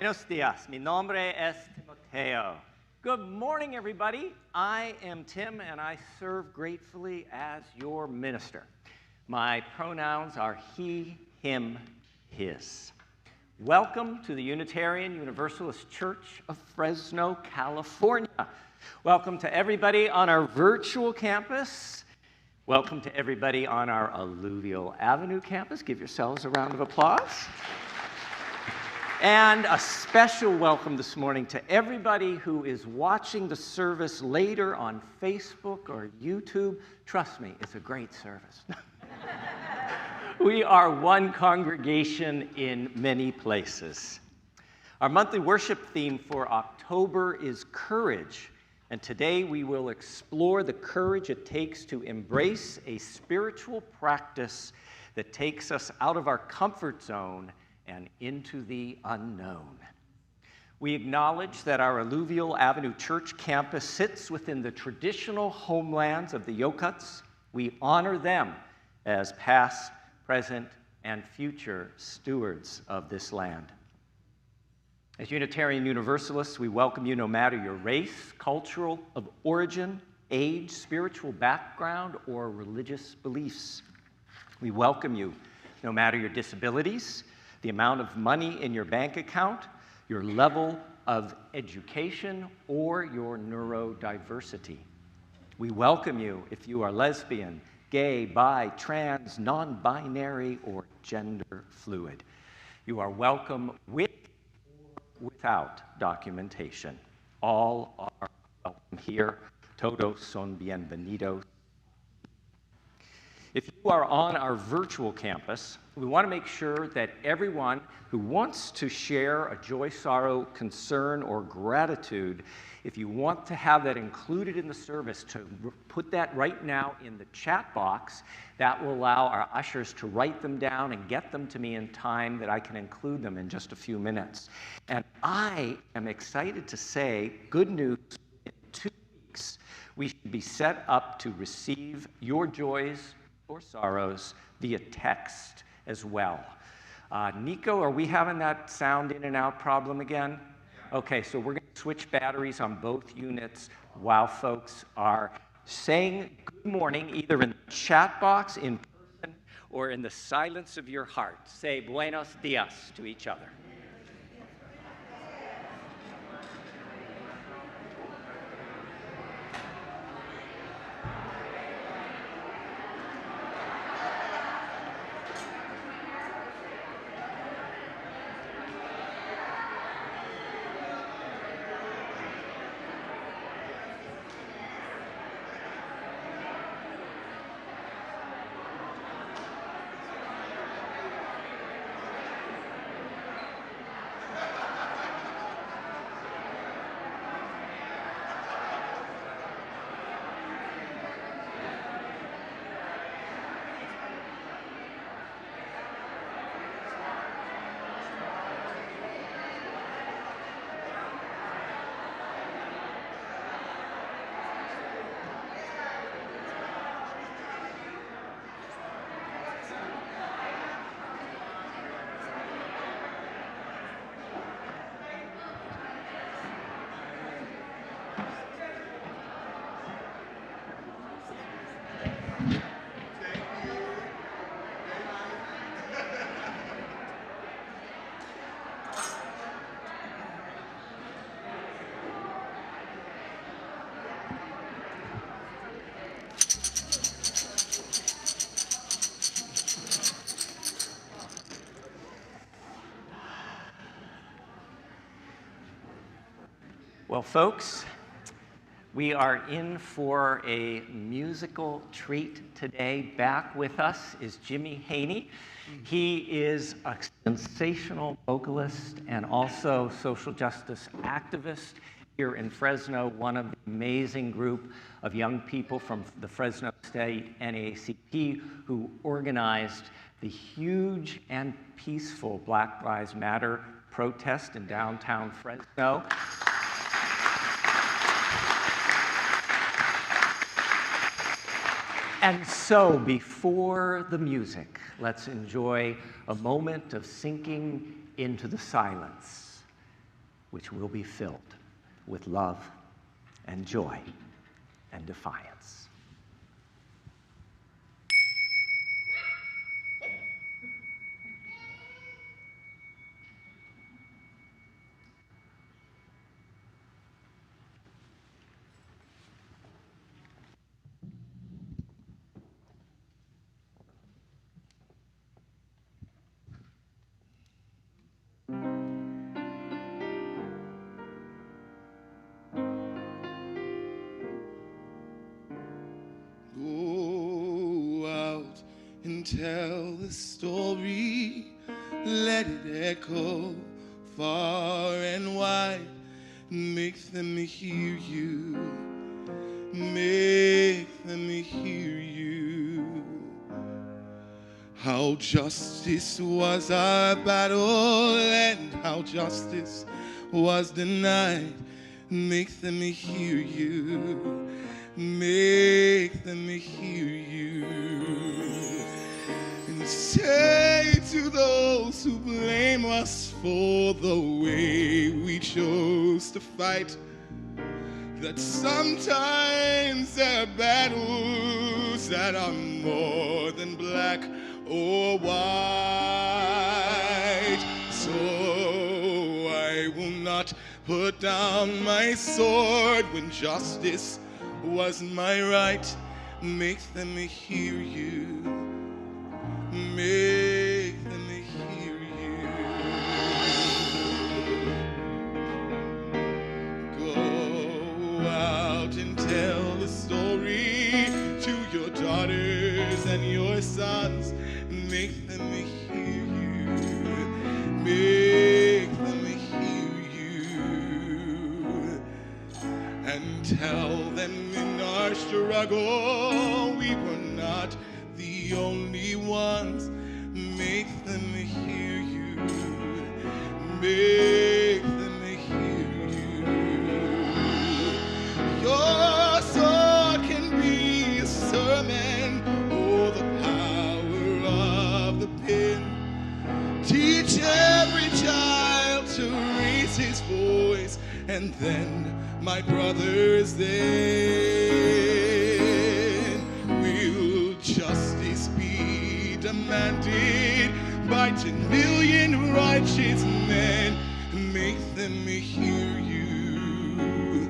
Buenos días. Mi nombre es Timoteo. Good morning, everybody. I am Tim, and I serve gratefully as your minister. My pronouns are he, him, his. Welcome to the Unitarian Universalist Church of Fresno, California. Welcome to everybody on our virtual campus. Welcome to everybody on our Alluvial Avenue campus. Give yourselves a round of applause. And a special welcome this morning to everybody who is watching the service later on Facebook or YouTube. Trust me, it's a great service. We are one congregation in many places. Our monthly worship theme for October is courage, and today we will explore the courage it takes to embrace a spiritual practice that takes us out of our comfort zone and into the unknown. We acknowledge that our Alluvial Avenue Church campus sits within the traditional homelands of the Yokuts. We honor them as past, present, and future stewards of this land. As Unitarian Universalists, we welcome you no matter your race, cultural of origin, age, spiritual background, or religious beliefs. We welcome you no matter your disabilities, the amount of money in your bank account, your level of education, or your neurodiversity. We welcome you if you are lesbian, gay, bi, trans, non-binary, or gender fluid. You are welcome with or without documentation. All are welcome here. Todos son bienvenidos. If you are on our virtual campus, we want to make sure that everyone who wants to share a joy, sorrow, concern, or gratitude, if you want to have that included in the service, to put that right now in the chat box. That will allow our ushers to write them down and get them to me in time that I can include them in just a few minutes. And I am excited to say, good news, in 2 weeks, we should be set up to receive your joys or sorrows via text as well. Nico, are we having that sound in and out problem again? Okay, so we're going to switch batteries on both units while folks are saying good morning, either in the chat box, in person, or in the silence of your heart. Say buenos dias to each other. Well, folks, we are in for a musical treat today. Back with us is Jimmy Haney. He is a sensational vocalist and also social justice activist here in Fresno, one of the amazing group of young people from the Fresno State NAACP who organized the huge and peaceful Black Lives Matter protest in downtown Fresno. And so, before the music, let's enjoy a moment of sinking into the silence which will be filled with love and joy and defiance. And tell the story, let it echo far and wide. Make them hear you, make them hear you. How justice was our battle and how justice was denied. Make them hear you, make them hear you. And say to those who blame us for the way we chose to fight, that sometimes there are battles that are more than black or white. So I will not put down my sword when justice was my right. Make them hear you, make them hear you. Go out and tell the story to your daughters and your sons. Make them hear you, make them hear you. And tell them in our struggle we were not the only ones. Make them hear you, make them hear you. Your sword can be a sermon, or the power of the pen. Teach every child to raise his voice, and then, my brothers, then will justice be demanded by 10 million righteous men. Make them hear you.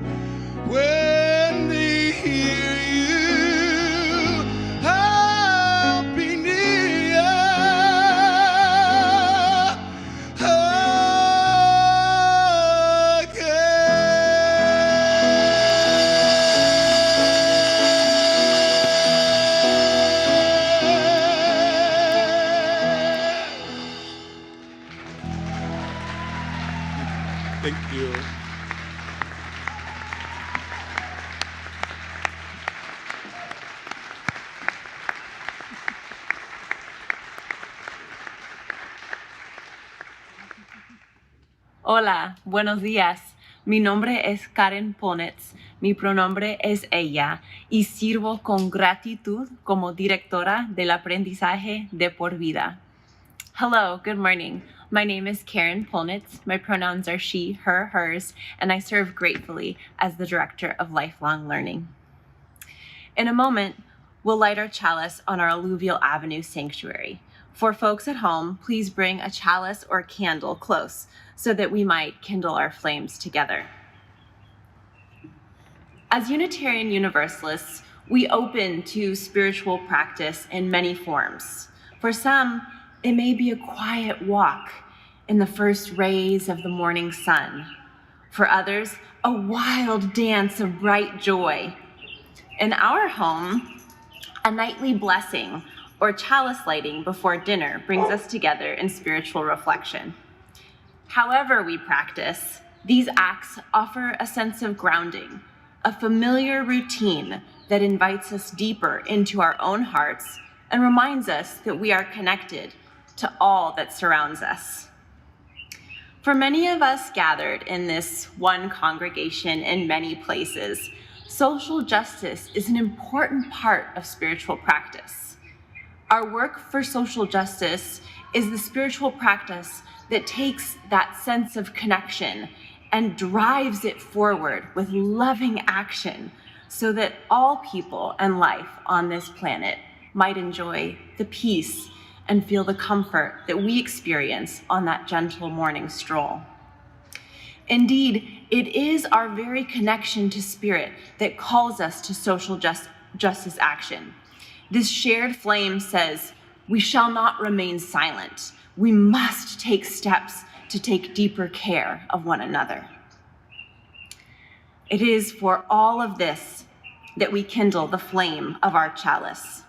When they hear you, I'll be near. Thank you. Hola, buenos días. Mi nombre es Karen Ponetz, mi pronombre es ella y sirvo con gratitud como directora del aprendizaje de por vida. Hello, good morning. My name is Karen Polnitz. My pronouns are she, her, hers, and I serve gratefully as the Director of Lifelong Learning. In a moment, we'll light our chalice on our Alluvial Avenue sanctuary. For folks at home, please bring a chalice or candle close so that we might kindle our flames together. As Unitarian Universalists, we open to spiritual practice in many forms. For some, it may be a quiet walk in the first rays of the morning sun. For others, a wild dance of bright joy. In our home, a nightly blessing or chalice lighting before dinner brings us together in spiritual reflection. However we practice, these acts offer a sense of grounding, a familiar routine that invites us deeper into our own hearts and reminds us that we are connected to all that surrounds us. For many of us gathered in this one congregation in many places, social justice is an important part of spiritual practice. Our work for social justice is the spiritual practice that takes that sense of connection and drives it forward with loving action so that all people and life on this planet might enjoy the peace and feel the comfort that we experience on that gentle morning stroll. Indeed, it is our very connection to spirit that calls us to social justice action. This shared flame says, we shall not remain silent. We must take steps to take deeper care of one another. It is for all of this that we kindle the flame of our chalice.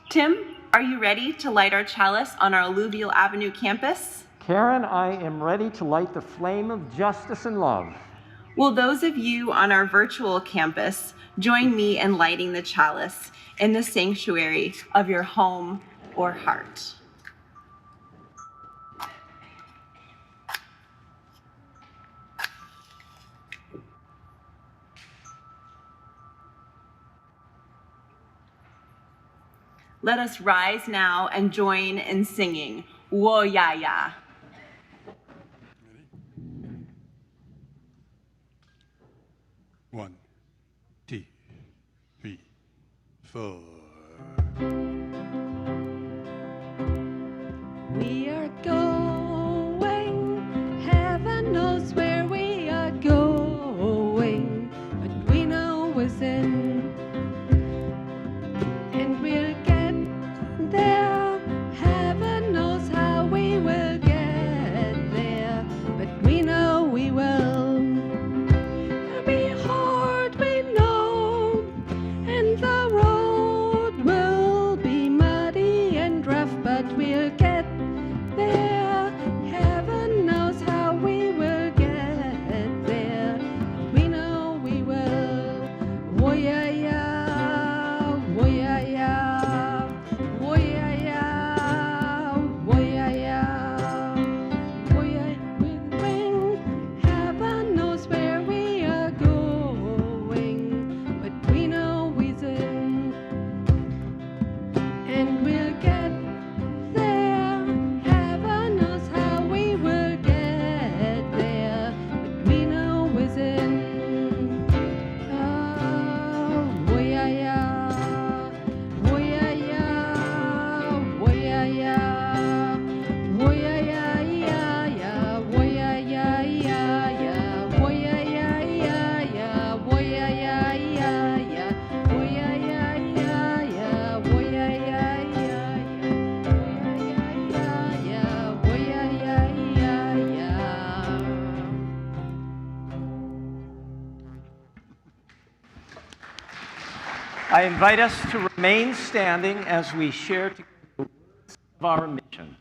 Tim, are you ready to light our chalice on our Alluvial Avenue campus? Karen, I am ready to light the flame of justice and love. Will those of you on our virtual campus join me in lighting the chalice in the sanctuary of your home or heart? Let us rise now and join in singing, Wo Ya Ya. One, two, three, four. We are going, heaven knows where we are going, but we know within, and we'll get there. Heaven knows how we will get there, but we know we will. It'll be hard, we know, and the road will be muddy and rough, but we'll get there. Heaven knows how we will get there. We know we will. Wo ya ya, wo ya ya, wo ya ya, wo ya ya, wo ya. We'll bring. Heaven knows where we are going, but we know we's in, and we'll get there. Heaven knows how we will get there, but we know we's in. Oh, wo ya ya, wo ya ya, wo ya ya, wo ya ya ya ya, wo ya ya ya ya, wo ya ya ya ya, wo ya ya ya ya, wo ya ya ya ya, wo ya ya ya ya, wo ya ya ya ya. I invite us to remain standing as we share together the words of our mission.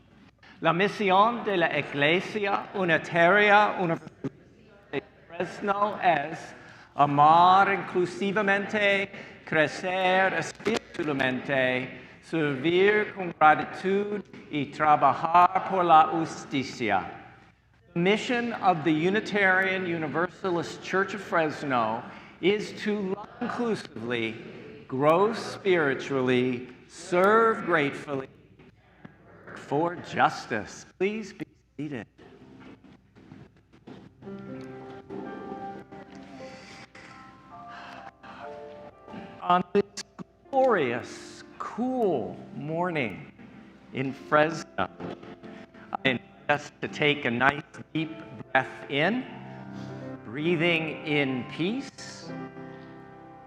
La misión de la Iglesia Unitaria Universalista de Fresno es amar inclusivamente, crecer espiritualmente, servir con gratitud y trabajar por la justicia. The mission of the Unitarian Universalist Church of Fresno is to love inclusively, grow spiritually, serve gratefully, work for justice. Please be seated. On this glorious, cool morning in Fresno, I invite us to take a nice deep breath in, breathing in peace.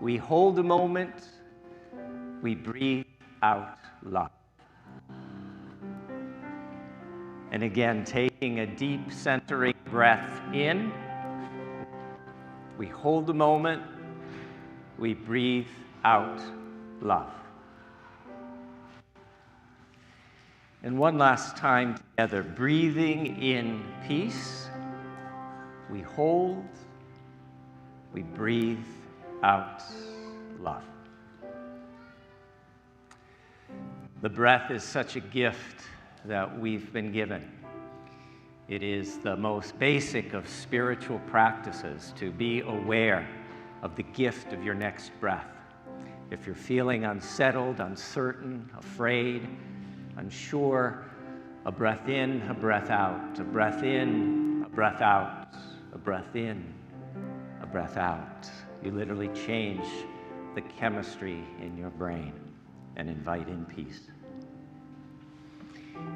We hold a moment, we breathe out love. And again, taking a deep centering breath in, we hold a moment, we breathe out love. And one last time together, breathing in peace, we hold, we breathe out love. The breath is such a gift that we've been given. It is the most basic of spiritual practices to be aware of the gift of your next breath. If you're feeling unsettled, uncertain, afraid, unsure, a breath in, a breath out, a breath in, a breath out, a breath in, a breath out. You literally change the chemistry in your brain and invite in peace.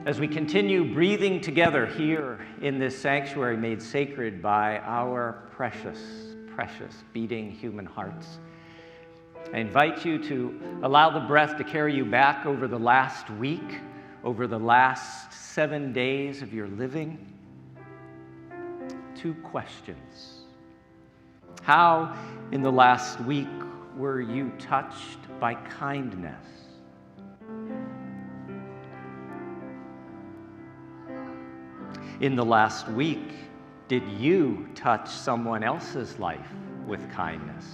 As we continue breathing together here in this sanctuary made sacred by our precious, precious beating human hearts, I invite you to allow the breath to carry you back over the last week, over the last 7 days of your living. 2 questions. How in the last week were you touched by kindness? In the last week, did you touch someone else's life with kindness?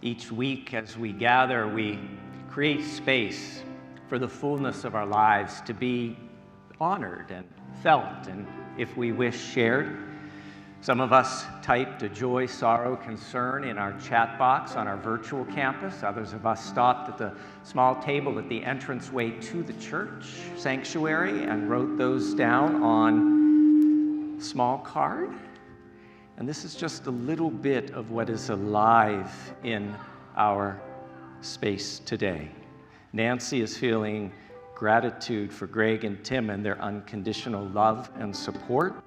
Each week as we gather, we create space for the fullness of our lives to be honored and felt, and if we wish, shared. Some of us typed a joy, sorrow, concern in our chat box on our virtual campus. Others of us stopped at the small table at the entranceway to the church sanctuary and wrote those down on a small card. And this is just a little bit of what is alive in our space today. Nancy is feeling gratitude for Greg and Tim and their unconditional love and support.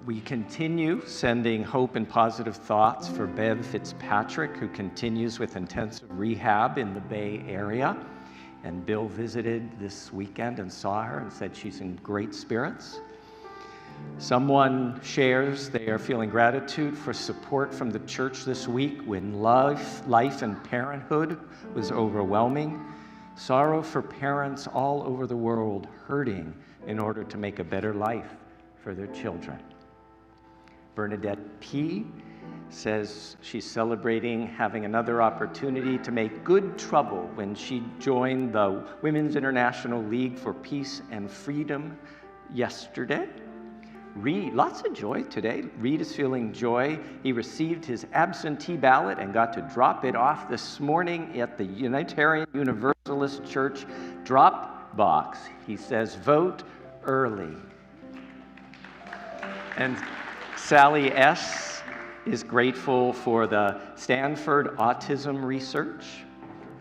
We continue sending hope and positive thoughts for Bev Fitzpatrick, who continues with intensive rehab in the Bay Area. And Bill visited this weekend and saw her and said she's in great spirits. Someone shares they are feeling gratitude for support from the church this week when life and parenthood was overwhelming. Sorrow for parents all over the world hurting in order to make a better life for their children. Bernadette P. says she's celebrating having another opportunity to make good trouble when she joined the Women's International League for Peace and Freedom yesterday. Reed, lots of joy today. Reed is feeling joy. He received his absentee ballot and got to drop it off this morning at the Unitarian Universalist Church drop box. He says, vote early. And Sally S. is grateful for the Stanford Autism Research.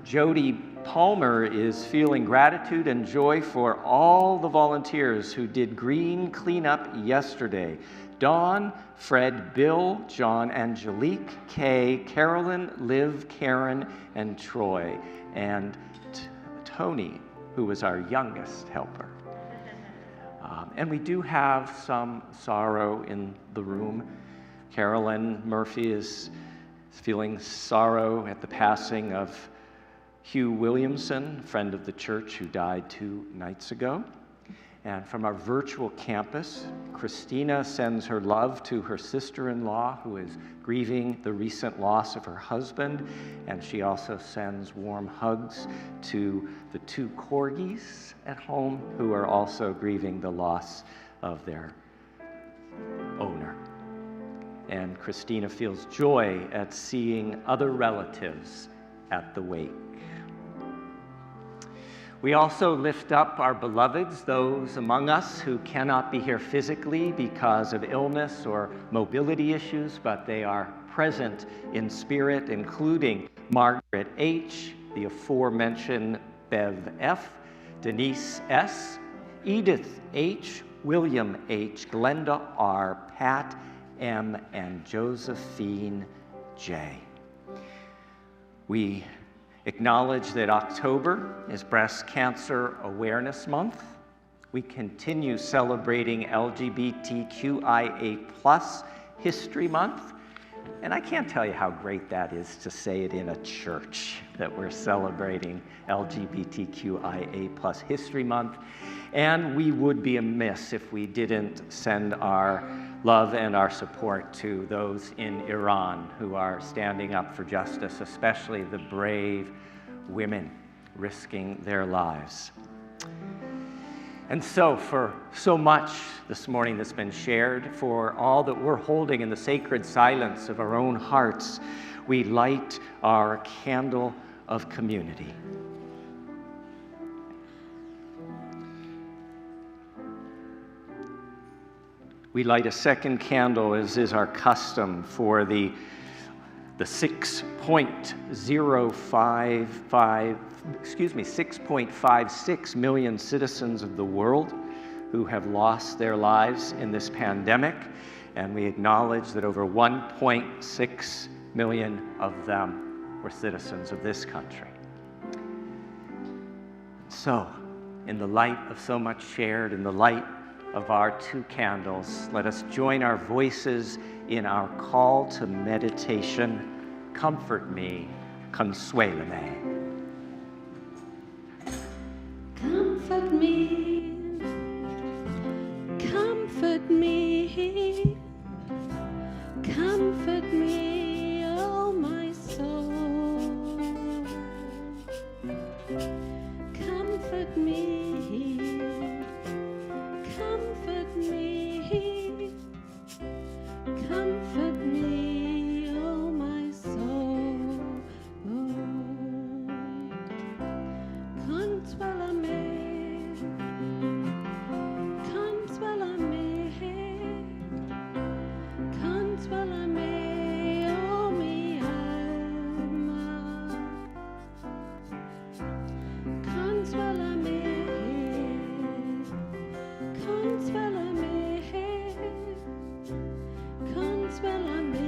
Jody Palmer is feeling gratitude and joy for all the volunteers who did green cleanup yesterday. Dawn, Fred, Bill, John, Angelique, Kay, Carolyn, Liv, Karen, and Troy, and Tony, who was our youngest helper. And we do have some sorrow in the room. Carolyn Murphy is feeling sorrow at the passing of Hugh Williamson, friend of the church who died 2 nights ago. And from our virtual campus, Christina sends her love to her sister-in-law who is grieving the recent loss of her husband. And she also sends warm hugs to the 2 corgis at home who are also grieving the loss of their owner. And Christina feels joy at seeing other relatives at the wake. We also lift up our beloveds, those among us who cannot be here physically because of illness or mobility issues, but they are present in spirit, including Margaret H., the aforementioned Bev F., Denise S., Edith H., William H., Glenda R., Pat M., and Josephine J. We acknowledge that October is Breast Cancer Awareness Month. We continue celebrating LGBTQIA+ History Month. And I can't tell you how great that is to say it in a church, that we're celebrating LGBTQIA+ History Month. And we would be amiss if we didn't send our love and our support to those in Iran who are standing up for justice, especially the brave women risking their lives. And so for so much this morning that's been shared, for all that we're holding in the sacred silence of our own hearts, we light our candle of community. We light a second candle, as is our custom, for the 6.56 million citizens of the world who have lost their lives in this pandemic, and we acknowledge that over 1.6 million of them were citizens of this country. So, in the light of so much shared, in the light of our two candles, let us join our voices in our call to meditation. Comfort me, consuélame. Comfort me, comfort me, comfort me, oh my soul. Comfort me, comfort me, comfort me, oh my soul. Consuélame, consuélame, consuélame, oh mi alma. Consuélame, consuélame, consuélame,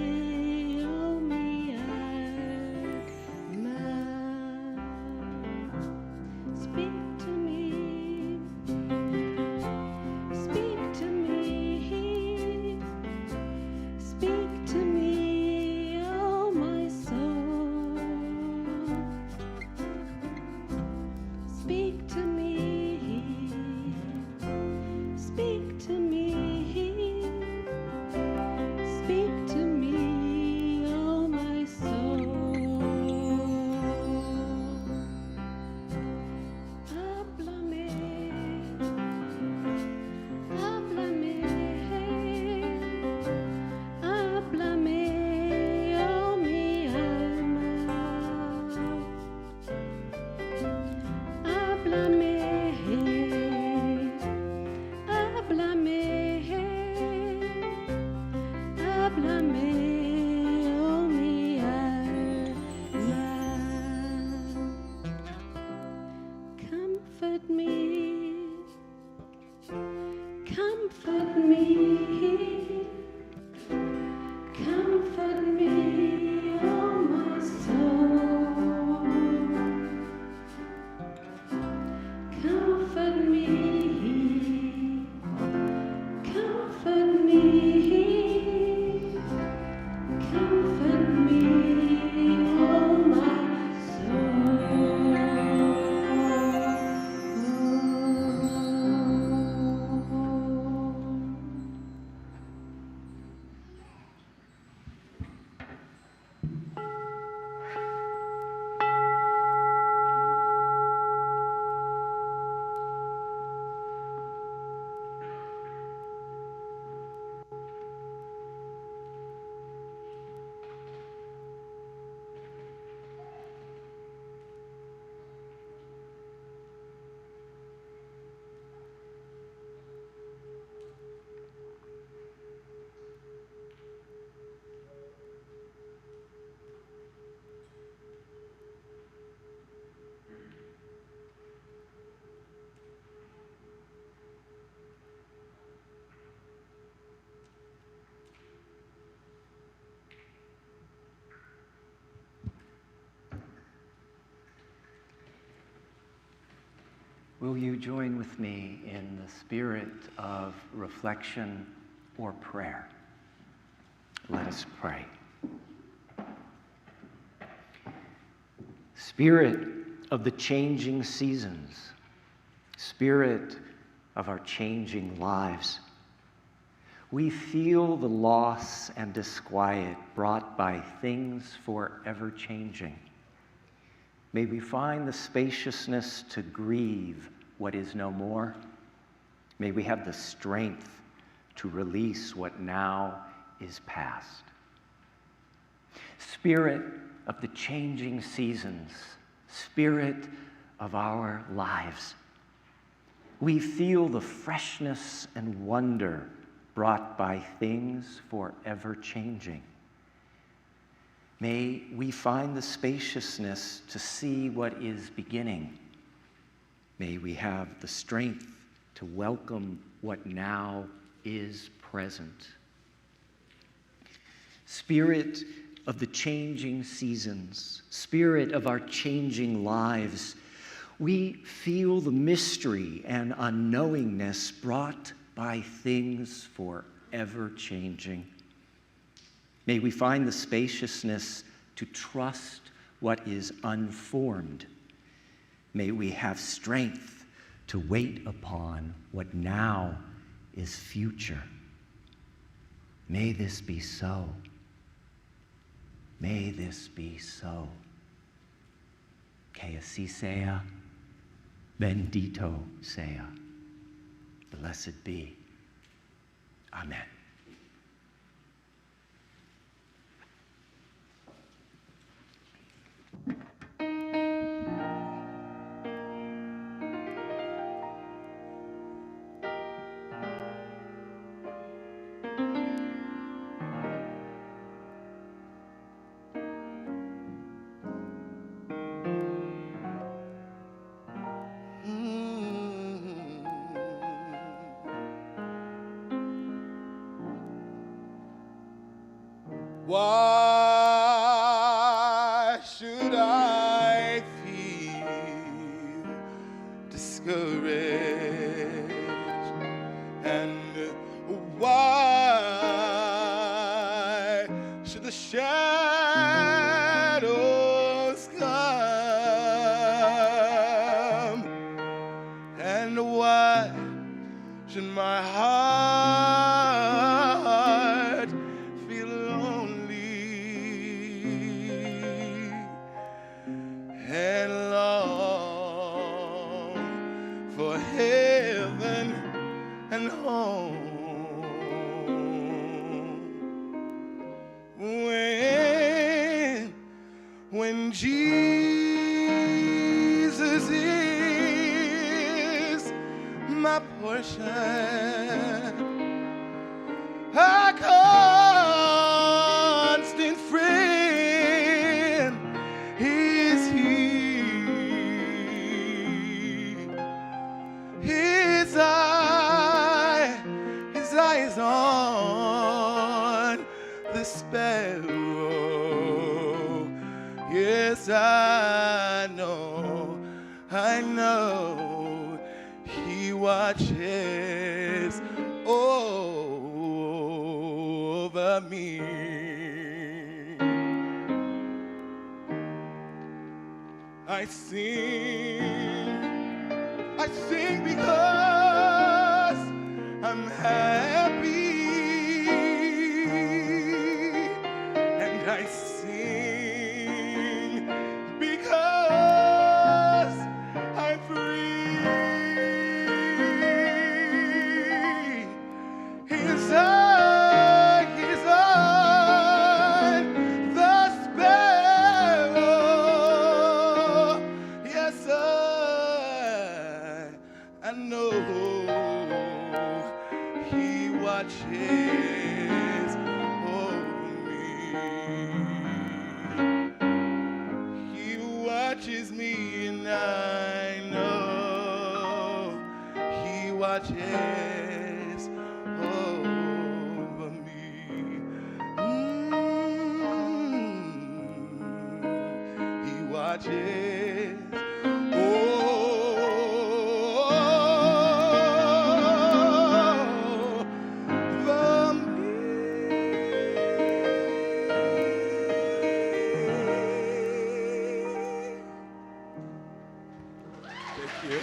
oh mi alma. Speak to me, speak to me, speak to me, oh my soul. Speak to me, speak to me, speak to me, oh my soul. Háblame, háblame, háblame, oh mi alma. Háblame, háblame, háblame, oh mi alma. Comfort me, comfort me, comfort me, oh my soul. Comfort me, comfort me, comfort me, oh my soul. Will you join with me in the spirit of reflection or prayer? Let us pray. Spirit of the changing seasons, Spirit of our changing lives, we feel the loss and disquiet brought by things forever changing. May we find the spaciousness to grieve what is no more. May we have the strength to release what now is past. Spirit of the changing seasons, Spirit of our lives. We feel the freshness and wonder brought by things forever changing. May we find the spaciousness to see what is beginning. May we have the strength to welcome what now is present. Spirit of the changing seasons, Spirit of our changing lives, we feel the mystery and unknowingness brought by things forever changing. May we find the spaciousness to trust what is unformed. May we have strength to wait upon what now is future. May this be so. May this be so. Que así sea, bendito sea. Blessed be. Amen. Why should I feel discouraged? And why should the shadows come? And why should my heart feel lonely and long for heaven and home? When Jesus is my portion, a constant friend is He. His eye is on the sparrow. Yes, I know, He watches over me. I sing because I'm happy, and I sing because I'm free. His eye is on the sparrow. Yes, I know He watches over me. He watches me, and I know He watches over me. He watches over me. Thank you.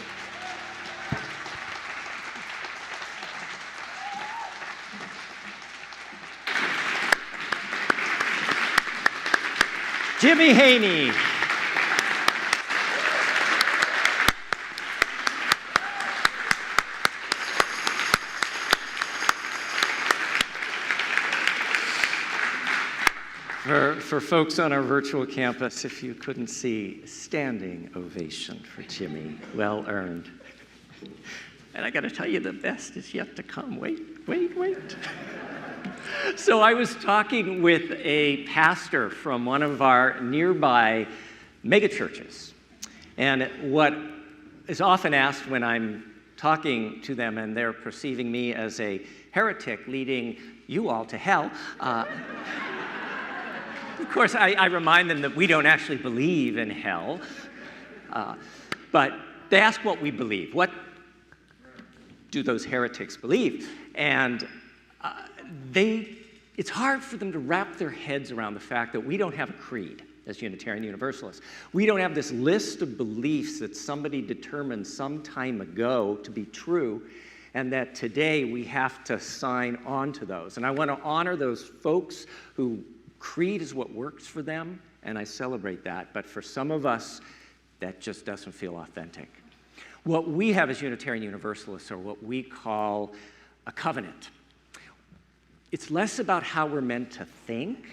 Jimmy Haney. For folks on our virtual campus, if you couldn't see, standing ovation for Jimmy, well earned. And I got to tell you, the best is yet to come. Wait. So I was talking with a pastor from one of our nearby megachurches. And what is often asked when I'm talking to them and they're perceiving me as a heretic leading you all to hell, of course, I remind them that we don't actually believe in hell, but they ask what we believe. What do those heretics believe? And it's hard for them to wrap their heads around the fact that we don't have a creed as Unitarian Universalists. We don't have this list of beliefs that somebody determined some time ago to be true, and that today we have to sign on to those. And I want to honor those folks who creed is what works for them, and I celebrate that. But for some of us, that just doesn't feel authentic. What we have as Unitarian Universalists are what we call a covenant. It's less about how we're meant to think,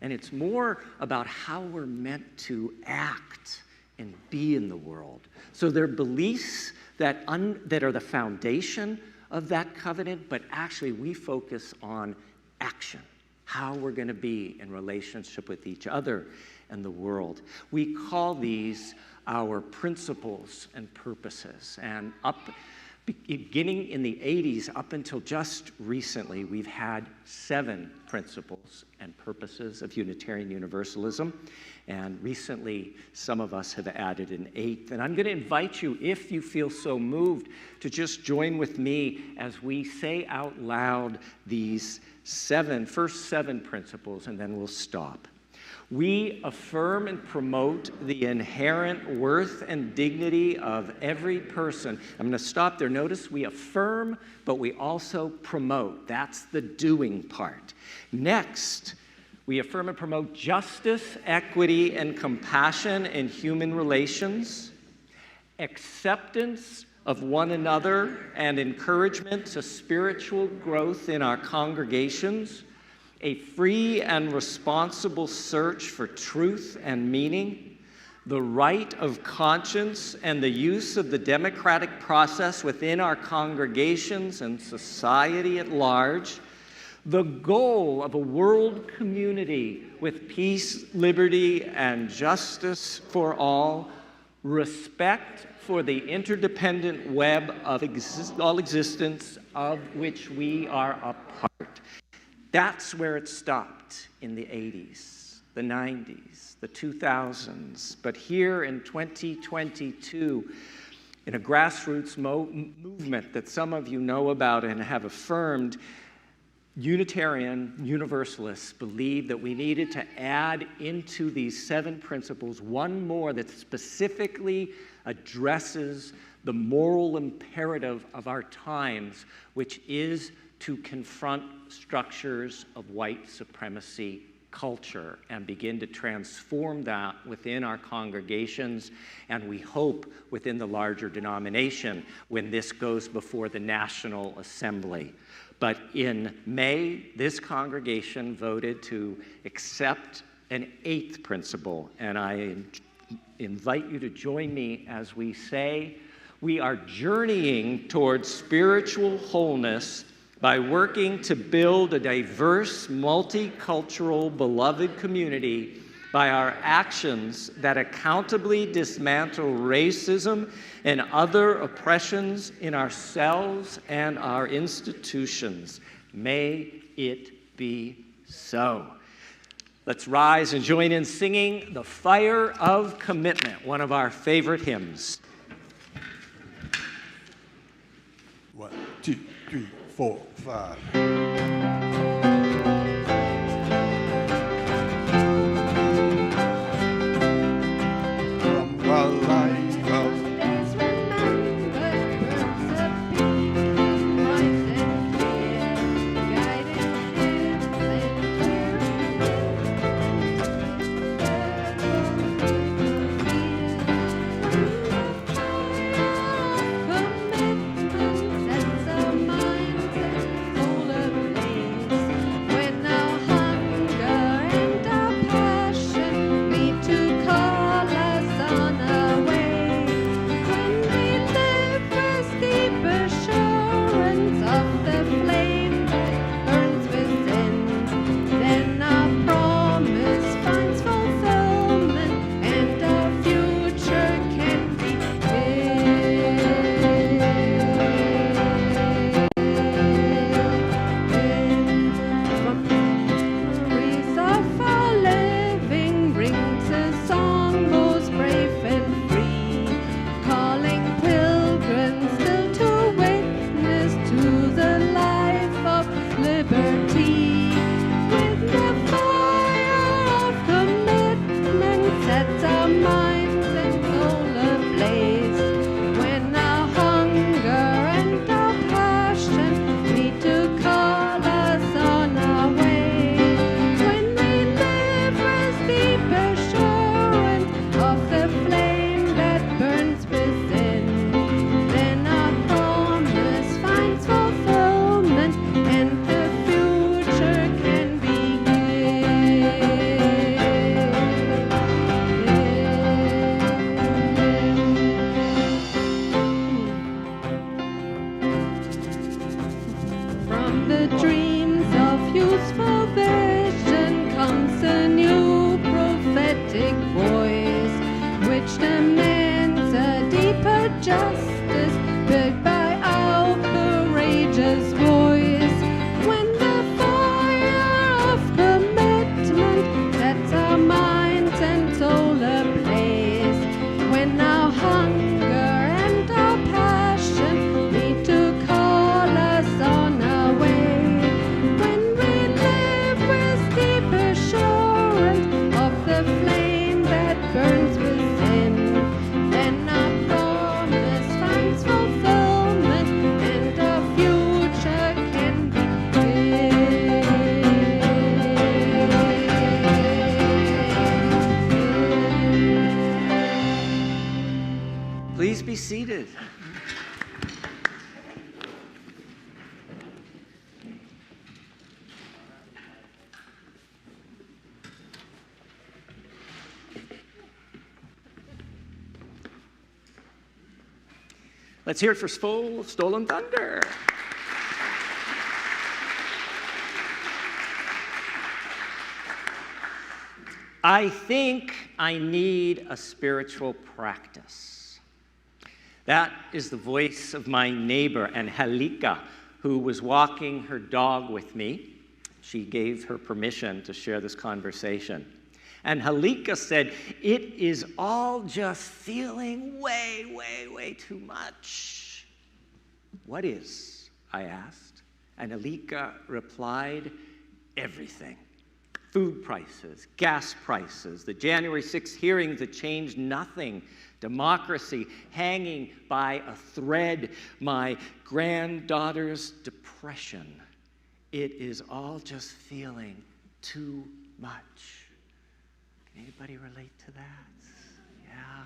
and it's more about how we're meant to act and be in the world. So they're beliefs that are the foundation of that covenant, but actually we focus on action, how we're going to be in relationship with each other and the world. We call these our principles and purposes. And beginning in the 80s up until just recently, we've had 7 principles and purposes of Unitarian Universalism. And recently, some of us have added an 8th. And I'm going to invite you, if you feel so moved, to just join with me as we say out loud these first 7 principles, and then we'll stop. We affirm and promote the inherent worth and dignity of every person. I'm going to stop there. Notice we affirm, but we also promote. That's the doing part. Next, we affirm and promote justice, equity, and compassion in human relations, acceptance of one another, and encouragement to spiritual growth in our congregations, a free and responsible search for truth and meaning, the right of conscience and the use of the democratic process within our congregations and society at large, the goal of a world community with peace, liberty, and justice for all, respect for the interdependent web of all existence of which we are a part. That's where it stopped in the 80s, the 90s, the 2000s. But here in 2022, in a grassroots movement that some of you know about and have affirmed, Unitarian Universalists believed that we needed to add into these 7 principles one more that specifically addresses the moral imperative of our times, which is to confront structures of white supremacy culture and begin to transform that within our congregations, and we hope within the larger denomination when this goes before the National Assembly. But in May, this congregation voted to accept an 8th principle, and I invite you to join me as we say, we are journeying towards spiritual wholeness by working to build a diverse, multicultural, beloved community by our actions that accountably dismantle racism and other oppressions in ourselves and our institutions. May it be so. Let's rise and join in singing The Fire of Commitment, one of our favorite hymns. 1, 2, 3, 4, 5. From a life of Let's remember birds of peace, wise and clear, guiding ships and commitment sets our minds and soul ablaze. Let's hear it for Stolen Thunder. I think I need a spiritual practice. That is the voice of my neighbor, Angelica, who was walking her dog with me. She gave her permission to share this conversation. Angelica said, "It is all just feeling way too much." "What is?" I asked. Angelica replied, "Everything. Food prices, gas prices, the January 6th hearings that changed nothing, democracy hanging by a thread, my granddaughter's depression. It is all just feeling too much." Anybody relate to that? Yeah.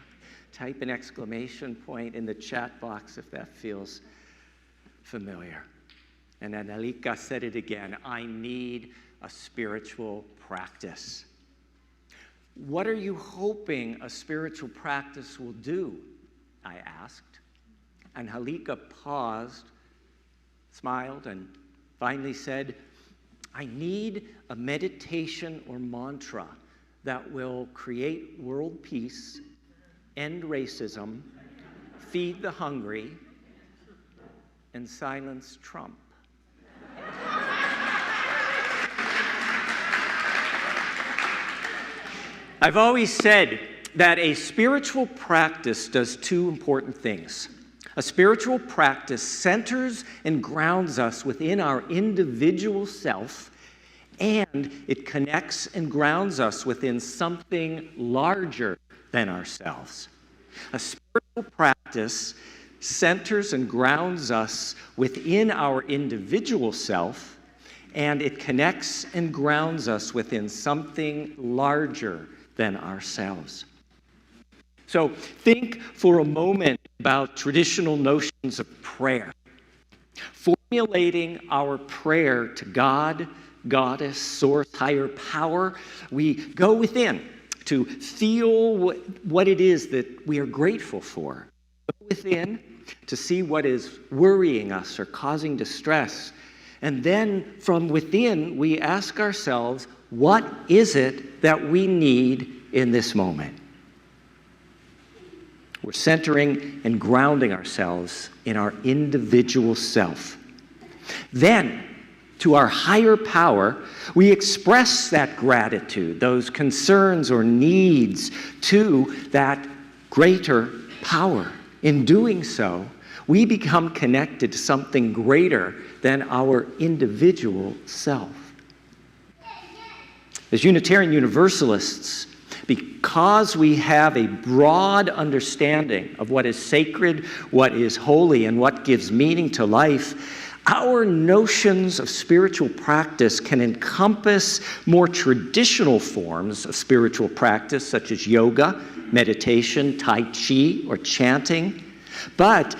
Type an exclamation point in the chat box if that feels familiar. And Angelica said it again, "I need a spiritual practice." "What are you hoping a spiritual practice will do?" I asked. Angelica paused, smiled, and finally said, "I need a meditation or mantra that will create world peace, end racism, feed the hungry, and silence Trump." I've always said that a spiritual practice does two important things. A spiritual practice centers and grounds us within our individual self, and it connects and grounds us within something larger than ourselves. A spiritual practice centers and grounds us within our individual self, and it connects and grounds us within something larger than ourselves. So think for a moment about traditional notions of prayer. Formulating our prayer to God, Goddess, Source, higher power, we go within to feel what it is that we are grateful for. Go within to see what is worrying us or causing distress. And then from within, we ask ourselves, what is it that we need in this moment? We're centering and grounding ourselves in our individual self. Then, to our higher power, we express that gratitude, those concerns or needs to that greater power. In doing so, we become connected to something greater than our individual self. As Unitarian Universalists, because we have a broad understanding of what is sacred, what is holy, and what gives meaning to life, our notions of spiritual practice can encompass more traditional forms of spiritual practice, such as yoga, meditation, tai chi, or chanting. But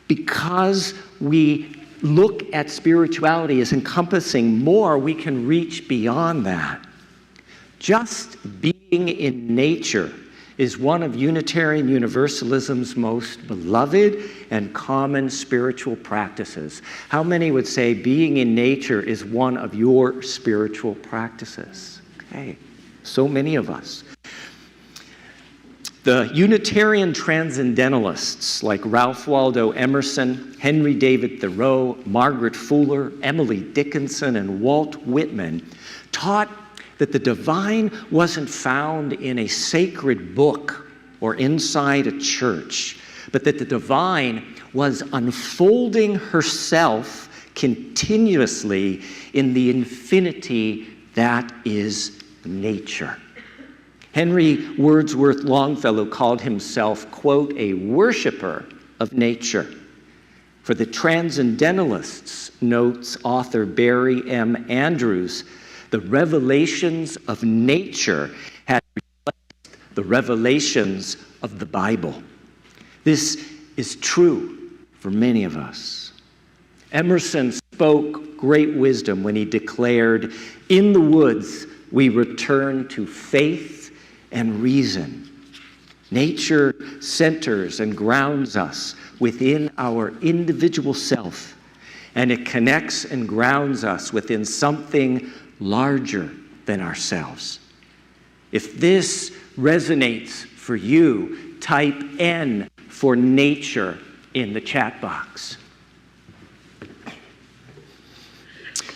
because we look at spirituality as encompassing more, we can reach beyond that. Just being in nature is one of Unitarian Universalism's most beloved and common spiritual practices. How many would say being in nature is one of your spiritual practices? Okay, so many of us. The Unitarian Transcendentalists like Ralph Waldo Emerson, Henry David Thoreau, Margaret Fuller, Emily Dickinson, and Walt Whitman taught that the divine wasn't found in a sacred book or inside a church, but that the divine was unfolding herself continuously in the infinity that is nature. Henry Wordsworth Longfellow called himself, quote, a worshiper of nature. For the Transcendentalists, notes author Barry M. Andrews, the revelations of nature had replaced the revelations of the Bible. This is true for many of us. Emerson spoke great wisdom when he declared, "In the woods we return to faith and reason." Nature centers and grounds us within our individual self, and it connects and grounds us within something larger than ourselves. If this resonates for you, type N for nature in the chat box.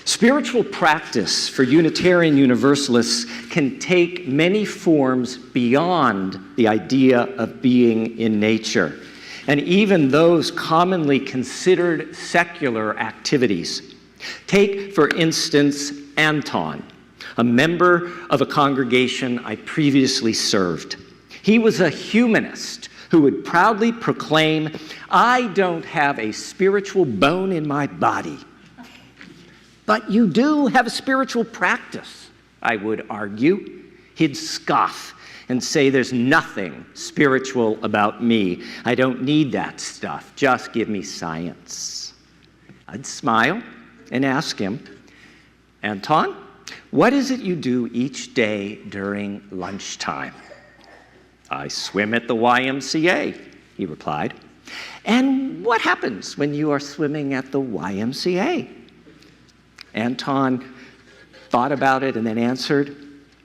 Spiritual practice for Unitarian Universalists can take many forms beyond the idea of being in nature, and even those commonly considered secular activities. Take, for instance, Anton, a member of a congregation I previously served. He was a humanist who would proudly proclaim, "I don't have a spiritual bone in my body." "But you do have a spiritual practice," I would argue. He'd scoff and say, "There's nothing spiritual about me. I don't need that stuff. Just give me science." I'd smile and ask him, "Anton, what is it you do each day during lunchtime?" "I swim at the YMCA," he replied. "And what happens when you are swimming at the YMCA?" Anton thought about it and then answered,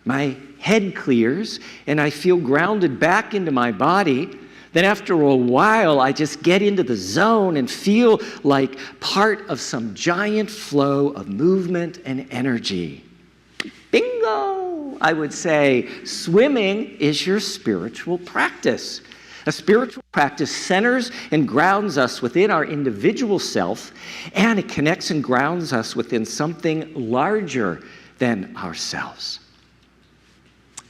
"My head clears and I feel grounded back into my body. Then after a while, I just get into the zone and feel like part of some giant flow of movement and energy." Bingo! I would say, swimming is your spiritual practice. A spiritual practice centers and grounds us within our individual self, and it connects and grounds us within something larger than ourselves.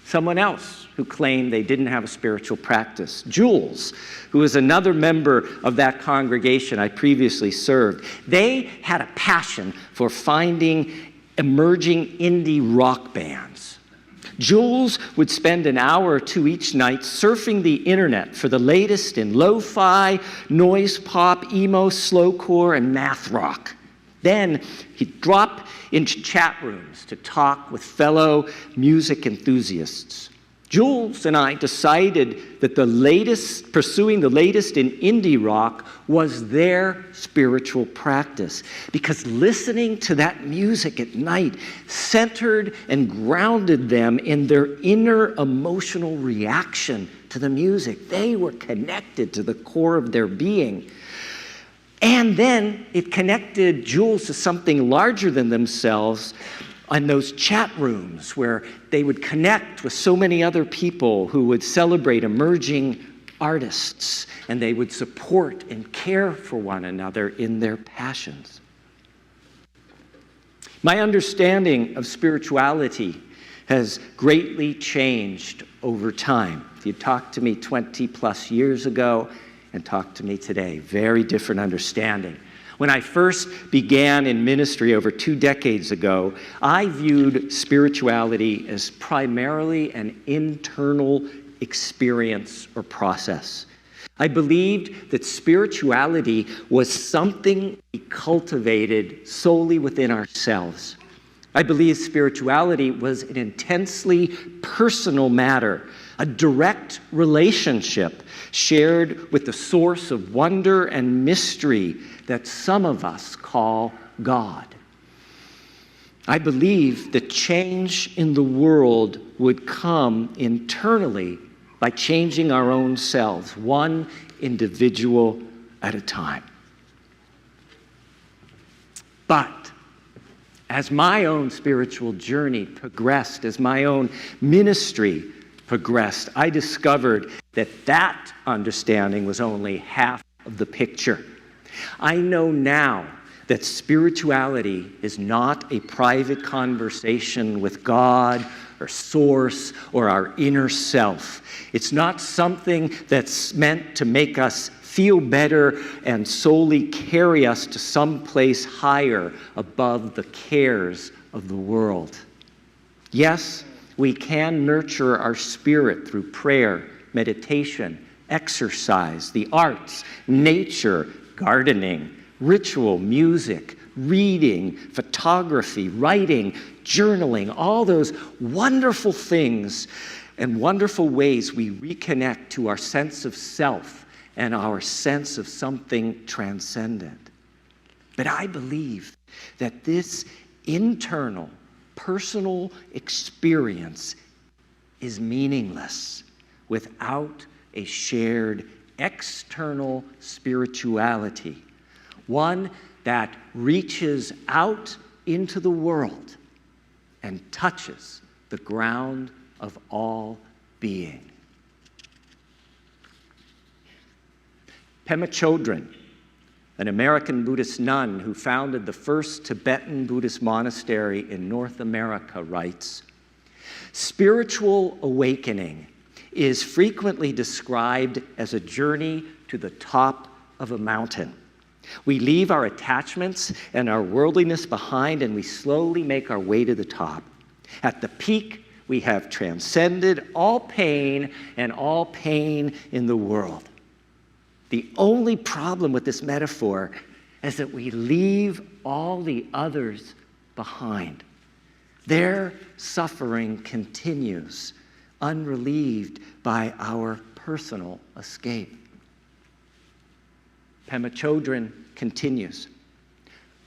Someone else who claimed they didn't have a spiritual practice, Jules, who is another member of that congregation I previously served, they had a passion for finding emerging indie rock bands. Jules would spend an hour or two each night surfing the internet for the latest in lo-fi, noise pop, emo, slowcore, and math rock. Then he'd drop into chat rooms to talk with fellow music enthusiasts. Jules and I decided that pursuing the latest in indie rock was their spiritual practice, because listening to that music at night centered and grounded them in their inner emotional reaction to the music. They were connected to the core of their being. And then it connected Jules to something larger than themselves on those chat rooms where they would connect with so many other people who would celebrate emerging artists, and they would support and care for one another in their passions. My understanding of spirituality has greatly changed over time. If you talked to me 20 plus years ago and talked to me today, very different understanding. When I first began in ministry over 2 decades ago, I viewed spirituality as primarily an internal experience or process. I believed that spirituality was something we cultivated solely within ourselves. I believed spirituality was an intensely personal matter, a direct relationship shared with the source of wonder and mystery that some of us call God. I believe that change in the world would come internally by changing our own selves, one individual at a time. But as my own spiritual journey progressed, as my own ministry progressed, I discovered that that understanding was only half of the picture. I know now that spirituality is not a private conversation with God or Source or our inner self. It's not something that's meant to make us feel better and solely carry us to some place higher above the cares of the world. Yes, we can nurture our spirit through prayer, meditation, exercise, the arts, nature, gardening, ritual, music, reading, photography, writing, journaling, all those wonderful things and wonderful ways we reconnect to our sense of self and our sense of something transcendent. But I believe that this internal, personal experience is meaningless without a shared external spirituality, one that reaches out into the world and touches the ground of all being. Pema Chodron, an American Buddhist nun who founded the first Tibetan Buddhist monastery in North America, writes, "Spiritual awakening is frequently described as a journey to the top of a mountain. We leave our attachments and our worldliness behind, and we slowly make our way to the top. At the peak, we have transcended all pain and all pain in the world. The only problem with this metaphor is that we leave all the others behind. Their suffering continues, unrelieved by our personal escape." Pema Chodron continues,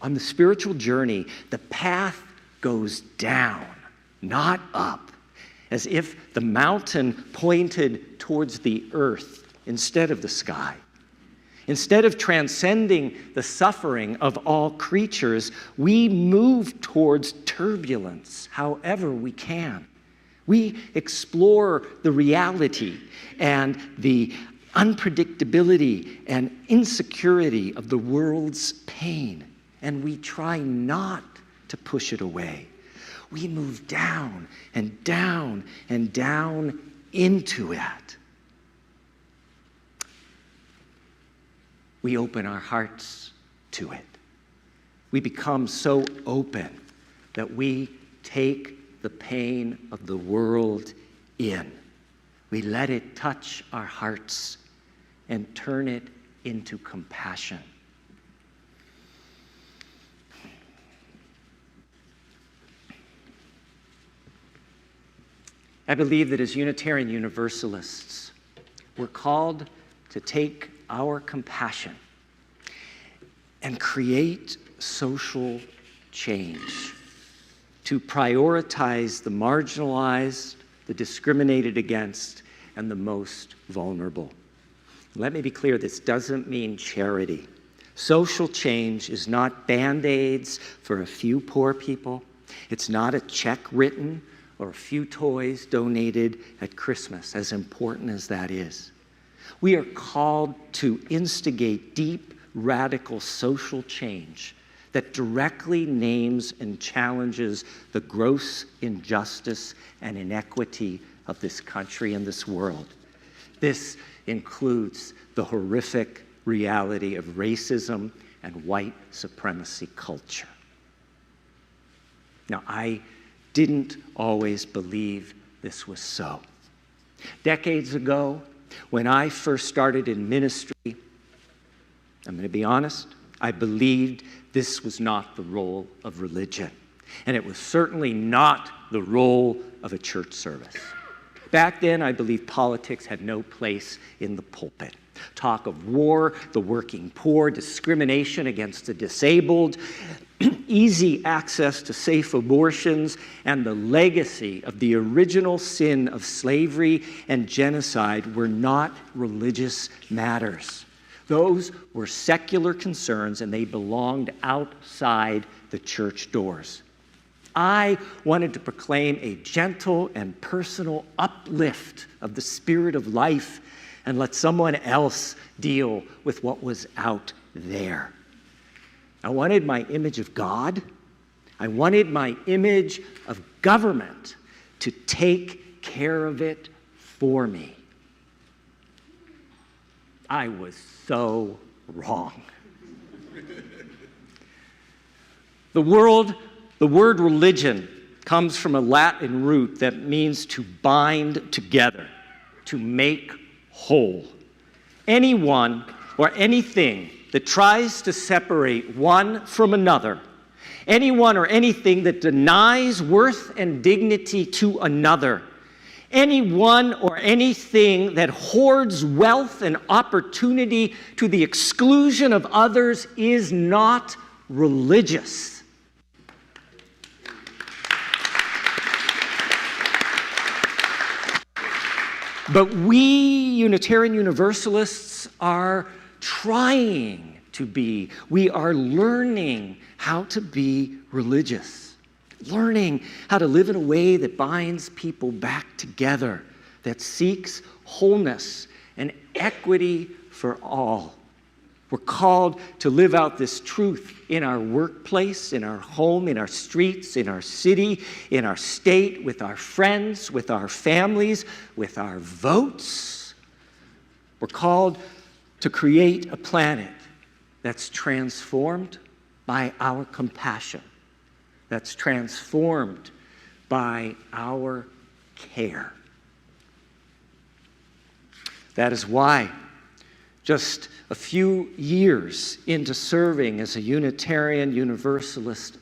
"On the spiritual journey, the path goes down, not up, as if the mountain pointed towards the earth instead of the sky. Instead of transcending the suffering of all creatures, we move towards turbulence however we can. We explore the reality and the unpredictability and insecurity of the world's pain, and we try not to push it away. We move down and down and down into it. We open our hearts to it. We become so open that we take the pain of the world in. We let it touch our hearts and turn it into compassion. I believe that as Unitarian Universalists, we're called to take our compassion and create social change, to prioritize the marginalized, the discriminated against, and the most vulnerable. Let me be clear, this doesn't mean charity. Social change is not Band-Aids for a few poor people. It's not a check written or a few toys donated at Christmas, as important as that is. We are called to instigate deep, radical social change that directly names and challenges the gross injustice and inequity of this country and this world. This includes the horrific reality of racism and white supremacy culture. Now, I didn't always believe this was so. Decades ago, when I first started in ministry, I'm going to be honest, I believed this was not the role of religion. And it was certainly not the role of a church service. Back then, I believed politics had no place in the pulpit. Talk of war, the working poor, discrimination against the disabled, easy access to safe abortions, and the legacy of the original sin of slavery and genocide were not religious matters. Those were secular concerns, and they belonged outside the church doors. I wanted to proclaim a gentle and personal uplift of the spirit of life and let someone else deal with what was out there. I wanted my image of God. I wanted my image of government to take care of it for me. I was so wrong. The word religion comes from a Latin root that means to bind together, to make whole. Anyone or anything that tries to separate one from another, anyone or anything that denies worth and dignity to another, anyone or anything that hoards wealth and opportunity to the exclusion of others is not religious. But we Unitarian Universalists are trying to be. We are learning how to be religious, learning how to live in a way that binds people back together, that seeks wholeness and equity for all. We're called to live out this truth in our workplace, in our home, in our streets, in our city, in our state, with our friends, with our families, with our votes. We're called to create a planet that's transformed by our compassion, that's transformed by our care. That is why, just a few years into serving as a Unitarian Universalist